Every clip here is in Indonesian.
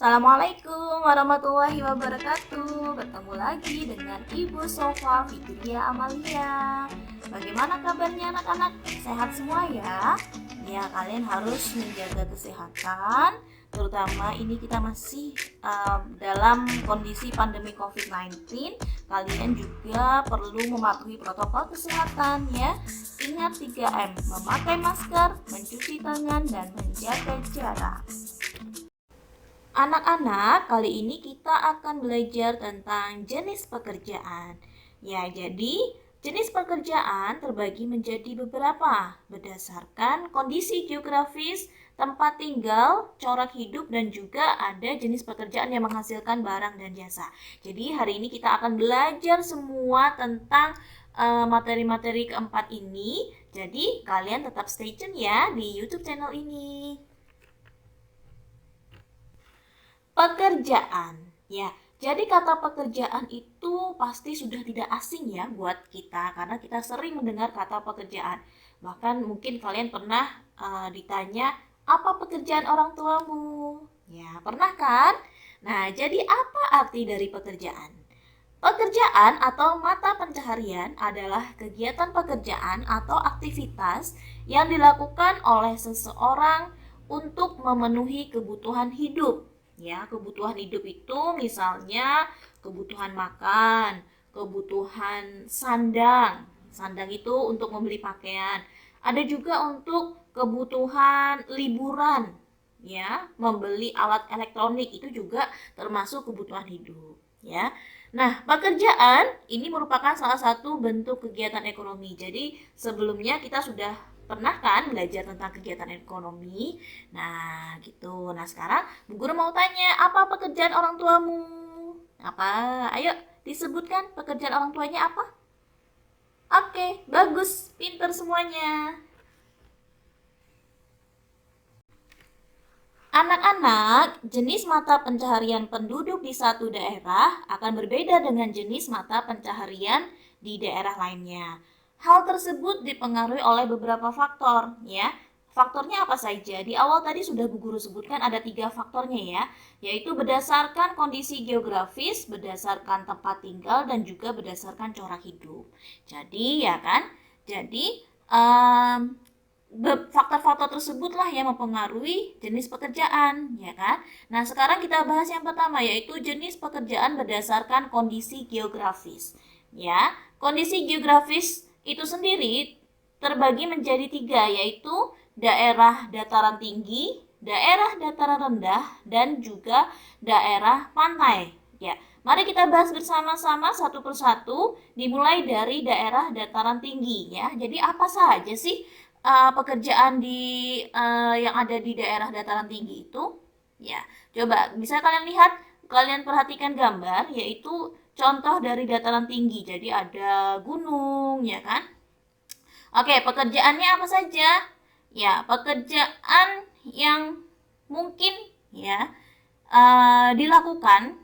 Assalamualaikum warahmatullahi wabarakatuh. Bertemu lagi dengan Ibu Sofa Fitria Amalia. Bagaimana kabarnya anak-anak? Sehat semua ya? Ya, kalian harus menjaga kesehatan. Terutama ini kita masih dalam kondisi pandemi COVID-19. Kalian juga perlu mematuhi protokol kesehatan ya. Ingat 3M, memakai masker, mencuci tangan, dan menjaga jarak. Anak-anak, kali ini kita akan belajar tentang jenis pekerjaan. Ya, jadi jenis pekerjaan terbagi menjadi beberapa berdasarkan kondisi geografis, tempat tinggal, corak hidup, dan juga ada jenis pekerjaan yang menghasilkan barang dan jasa. Jadi hari ini kita akan belajar semua tentang materi-materi keempat ini. Jadi kalian tetap stay tune ya di YouTube channel ini. Pekerjaan, ya. Jadi kata pekerjaan itu pasti sudah tidak asing ya buat kita karena kita sering mendengar kata pekerjaan. Bahkan mungkin kalian pernah ditanya, apa pekerjaan orang tuamu? Ya, pernah kan? Nah, jadi apa arti dari pekerjaan? Pekerjaan atau mata pencaharian adalah kegiatan pekerjaan atau aktivitas yang dilakukan oleh seseorang untuk memenuhi kebutuhan hidup. Ya, kebutuhan hidup itu misalnya kebutuhan makan, kebutuhan sandang. Sandang itu untuk membeli pakaian. Ada juga untuk kebutuhan liburan, ya, membeli alat elektronik itu juga termasuk kebutuhan hidup, ya. Nah, pekerjaan ini merupakan salah satu bentuk kegiatan ekonomi. Jadi, sebelumnya kita sudah pernah kan belajar tentang kegiatan ekonomi. Nah, gitu. Nah, sekarang Bu Guru mau tanya, apa pekerjaan orang tuamu? Apa? Ayo, disebutkan pekerjaan orang tuanya apa? Oke, bagus. Pinter semuanya. Anak-anak, jenis mata pencaharian penduduk di satu daerah akan berbeda dengan jenis mata pencaharian di daerah lainnya. Hal tersebut dipengaruhi oleh beberapa faktor, ya. Faktornya apa saja? Di awal tadi sudah Bu Guru sebutkan ada 3 faktornya ya, yaitu berdasarkan kondisi geografis, berdasarkan tempat tinggal, dan juga berdasarkan corak hidup. Jadi ya kan, jadi faktor-faktor tersebutlah yang mempengaruhi jenis pekerjaan, ya kan? Nah, sekarang kita bahas yang pertama, yaitu jenis pekerjaan berdasarkan kondisi geografis. Ya, kondisi geografis itu sendiri terbagi menjadi 3, yaitu daerah dataran tinggi, daerah dataran rendah, dan juga daerah pantai. Ya, mari kita bahas bersama-sama satu persatu, dimulai dari daerah dataran tinggi. Ya, jadi apa saja sih pekerjaan yang ada di daerah dataran tinggi itu? Ya, coba bisa kalian lihat, kalian perhatikan gambar, yaitu contoh dari dataran tinggi. Jadi ada gunung, ya kan? Oke, pekerjaannya apa saja? Ya, pekerjaan yang mungkin ya dilakukan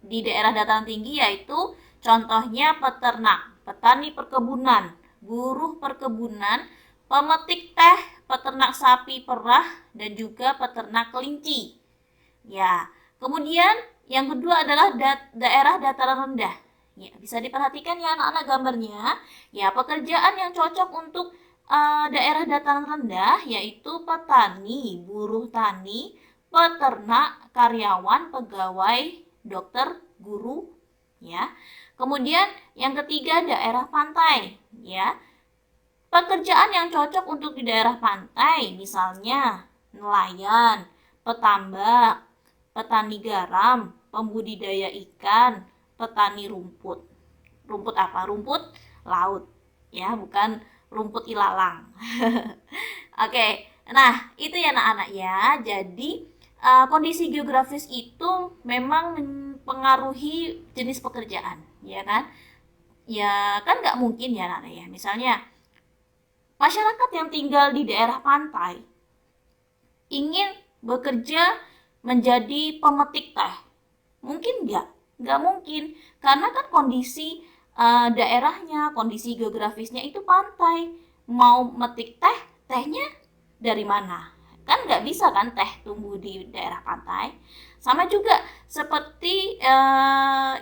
di daerah dataran tinggi yaitu contohnya peternak, petani perkebunan, buruh perkebunan, pemetik teh, peternak sapi perah, dan juga peternak kelinci. Ya, kemudian yang kedua adalah daerah dataran rendah. Ya, bisa diperhatikan ya anak-anak gambarnya. Ya, pekerjaan yang cocok untuk daerah dataran rendah yaitu petani, buruh tani, peternak, karyawan, pegawai, dokter, guru, ya. Kemudian yang ketiga daerah pantai, ya. Pekerjaan yang cocok untuk di daerah pantai, misalnya nelayan, petambak, petani garam, pembudidaya ikan, petani rumput. Rumput apa? Rumput laut, ya, bukan rumput ilalang. Oke, nah itu ya anak-anak ya. Jadi kondisi geografis itu memang mempengaruhi jenis pekerjaan, ya kan? Ya kan nggak mungkin ya anak-anak ya. Misalnya masyarakat yang tinggal di daerah pantai ingin bekerja menjadi pemetik teh. Mungkin nggak? Nggak mungkin. Karena kan kondisi daerahnya, kondisi geografisnya itu pantai. Mau metik teh, tehnya dari mana? Kan nggak bisa kan teh tumbuh di daerah pantai. Sama juga seperti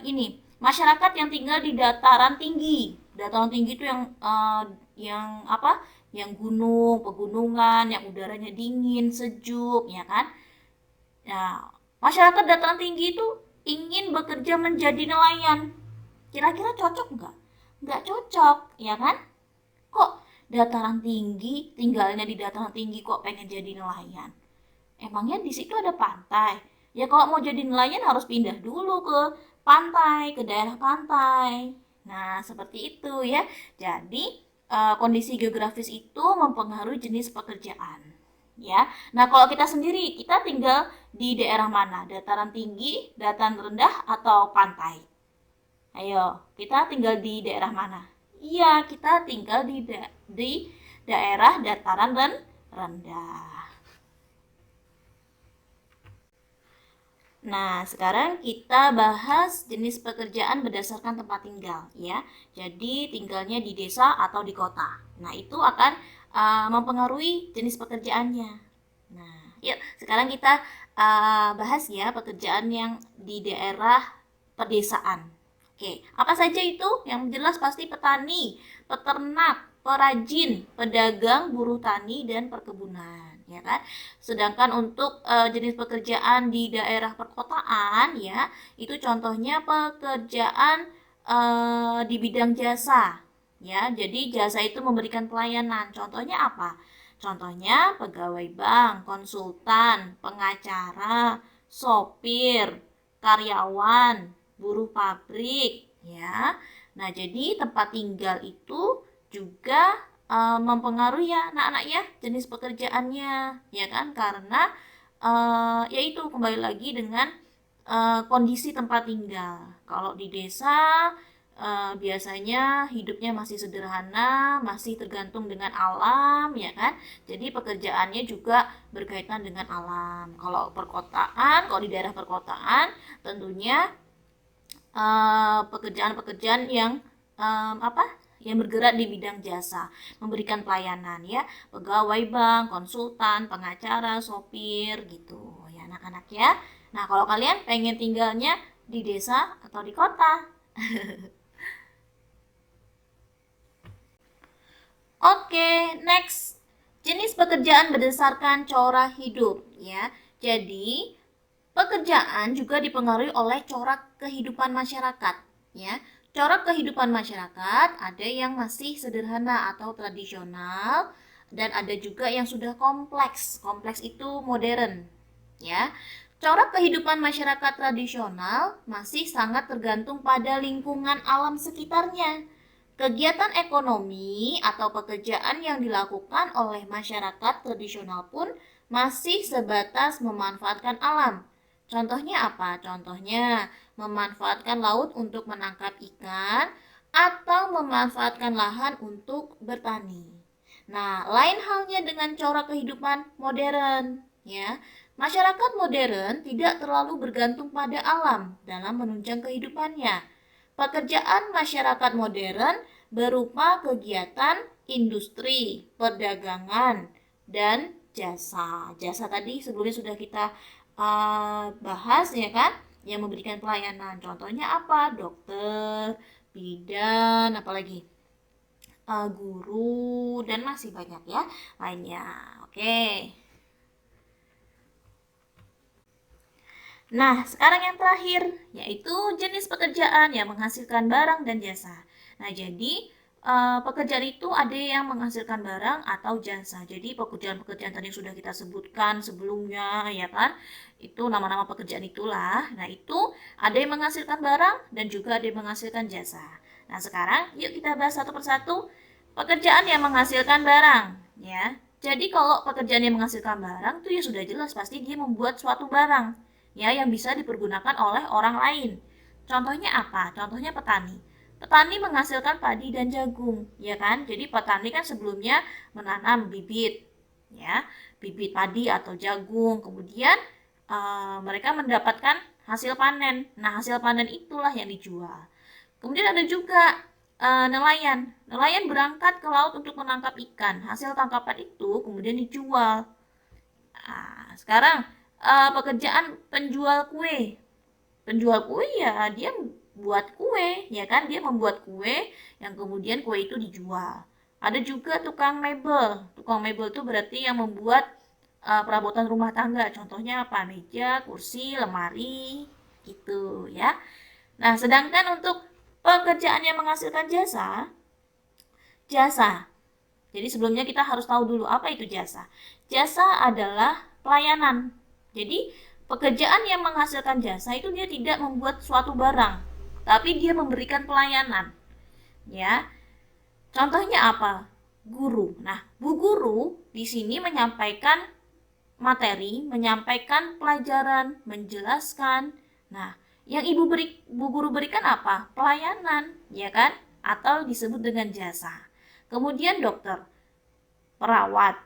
ini, masyarakat yang tinggal di dataran tinggi. Dataran tinggi itu yang apa? Yang gunung, pegunungan, yang udaranya dingin, sejuk, ya kan? Nah, masyarakat dataran tinggi itu ingin bekerja menjadi nelayan. Kira-kira cocok nggak? Nggak cocok, ya kan? Kok dataran tinggi, tinggalnya di dataran tinggi kok pengen jadi nelayan? Emangnya di situ ada pantai? Ya kalau mau jadi nelayan harus pindah dulu ke pantai, ke daerah pantai. Nah, seperti itu ya. Jadi, kondisi geografis itu mempengaruhi jenis pekerjaan. Ya. Nah, kalau kita sendiri, kita tinggal di daerah mana? Dataran tinggi, dataran rendah, atau pantai? Ayo, kita tinggal di daerah mana? Iya, kita tinggal di daerah dataran rendah. Nah, sekarang kita bahas jenis pekerjaan berdasarkan tempat tinggal ya. Jadi tinggalnya di desa atau di kota. Nah, itu akan mempengaruhi jenis pekerjaannya. Nah, yuk sekarang kita bahas ya pekerjaan yang di daerah pedesaan. Oke, apa saja itu? Yang jelas pasti petani, peternak, perajin, pedagang, buruh tani, dan perkebunan, ya kan? Sedangkan untuk jenis pekerjaan di daerah perkotaan, ya, itu contohnya pekerjaan di bidang jasa, ya. Jadi jasa itu memberikan pelayanan. Contohnya apa? Contohnya pegawai bank, konsultan, pengacara, sopir, karyawan, buruh pabrik ya. Nah, jadi tempat tinggal itu juga mempengaruhi ya anak-anak ya jenis pekerjaannya ya kan karena yaitu kembali lagi dengan kondisi tempat tinggal. Kalau di desa biasanya hidupnya masih sederhana, masih tergantung dengan alam, ya kan? Jadi pekerjaannya juga berkaitan dengan alam. Kalau perkotaan, kalau di daerah perkotaan, tentunya pekerjaan-pekerjaan yang apa yang bergerak di bidang jasa memberikan pelayanan ya pegawai bank konsultan pengacara sopir gitu ya anak-anak ya. Nah kalau kalian pengen tinggalnya di desa atau di kota? Oke, next. Jenis pekerjaan berdasarkan corak hidup ya. Jadi pekerjaan juga dipengaruhi oleh corak kehidupan masyarakat, ya. Corak kehidupan masyarakat ada yang masih sederhana atau tradisional dan ada juga yang sudah kompleks. Kompleks itu modern, ya. Corak kehidupan masyarakat tradisional masih sangat tergantung pada lingkungan alam sekitarnya. Kegiatan ekonomi atau pekerjaan yang dilakukan oleh masyarakat tradisional pun masih sebatas memanfaatkan alam. Contohnya apa? Contohnya memanfaatkan laut untuk menangkap ikan atau memanfaatkan lahan untuk bertani. Nah, lain halnya dengan corak kehidupan modern, ya. Masyarakat modern tidak terlalu bergantung pada alam dalam menunjang kehidupannya. Pekerjaan masyarakat modern berupa kegiatan industri, perdagangan, dan jasa. Jasa tadi sebelumnya sudah kita bahas ya kan, yang memberikan pelayanan. Contohnya apa? Dokter, bidan, apalagi guru, dan masih banyak ya lainnya. Oke. Nah, sekarang yang terakhir, yaitu jenis pekerjaan yang menghasilkan barang dan jasa. Nah, jadi pekerjaan itu ada yang menghasilkan barang atau jasa. Jadi pekerjaan-pekerjaan tadi yang sudah kita sebutkan sebelumnya, ya kan? Itu nama-nama pekerjaan itulah. Nah, itu ada yang menghasilkan barang dan juga ada yang menghasilkan jasa. Nah, sekarang yuk kita bahas satu persatu pekerjaan yang menghasilkan barang, ya. Jadi kalau pekerjaan yang menghasilkan barang itu ya sudah jelas pasti dia membuat suatu barang ya yang bisa dipergunakan oleh orang lain. Contohnya apa? Contohnya petani. Petani menghasilkan padi dan jagung, ya kan? Jadi petani kan sebelumnya menanam bibit, ya, bibit padi atau jagung. Kemudian mereka mendapatkan hasil panen. Nah, hasil panen itulah yang dijual. Kemudian ada juga nelayan. Nelayan berangkat ke laut untuk menangkap ikan. Hasil tangkapan itu kemudian dijual. Nah, sekarang pekerjaan penjual kue. Penjual kue ya dia buat kue, ya kan? Dia membuat kue yang kemudian kue itu dijual. Ada juga tukang mebel. Tukang mebel itu berarti yang membuat perabotan rumah tangga. Contohnya apa? Meja, kursi, lemari, gitu ya. Nah, sedangkan untuk pekerjaan yang menghasilkan jasa, jasa. Jadi sebelumnya kita harus tahu dulu apa itu jasa. Jasa adalah pelayanan. Jadi pekerjaan yang menghasilkan jasa itu dia tidak membuat suatu barang, tapi dia memberikan pelayanan. Ya. Contohnya apa? Guru. Nah, Bu Guru di sini menyampaikan materi, menyampaikan pelajaran, menjelaskan. Nah, yang Bu Guru berikan apa? Pelayanan, ya kan? Atau disebut dengan jasa. Kemudian dokter, perawat,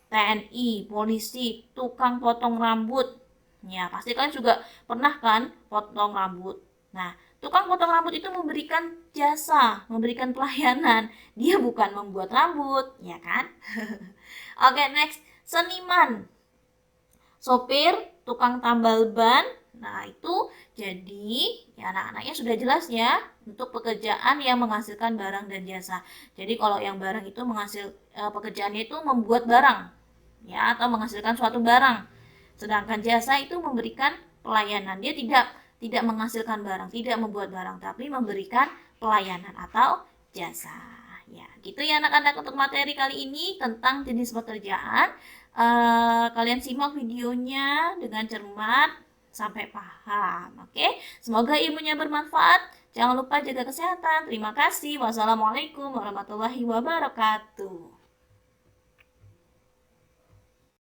TNI, polisi, tukang potong rambut. Ya, pasti kalian juga pernah kan potong rambut. Nah, tukang potong rambut itu memberikan jasa, memberikan pelayanan. Dia bukan membuat rambut, ya kan? Oke, next. Seniman. Sopir, tukang tambal ban. Nah, itu jadi ya anak-anaknya sudah jelas ya untuk pekerjaan yang menghasilkan barang dan jasa. Jadi kalau yang barang itu pekerjaannya itu membuat barang ya atau menghasilkan suatu barang. Sedangkan jasa itu memberikan pelayanan. Dia tidak menghasilkan barang, tidak membuat barang, tapi memberikan pelayanan atau jasa. Ya, gitu ya anak-anak untuk materi kali ini tentang jenis pekerjaan. Kalian simak videonya dengan cermat sampai paham. Oke, semoga ilmunya bermanfaat. Jangan lupa jaga kesehatan. Terima kasih. Wassalamualaikum warahmatullahi wabarakatuh.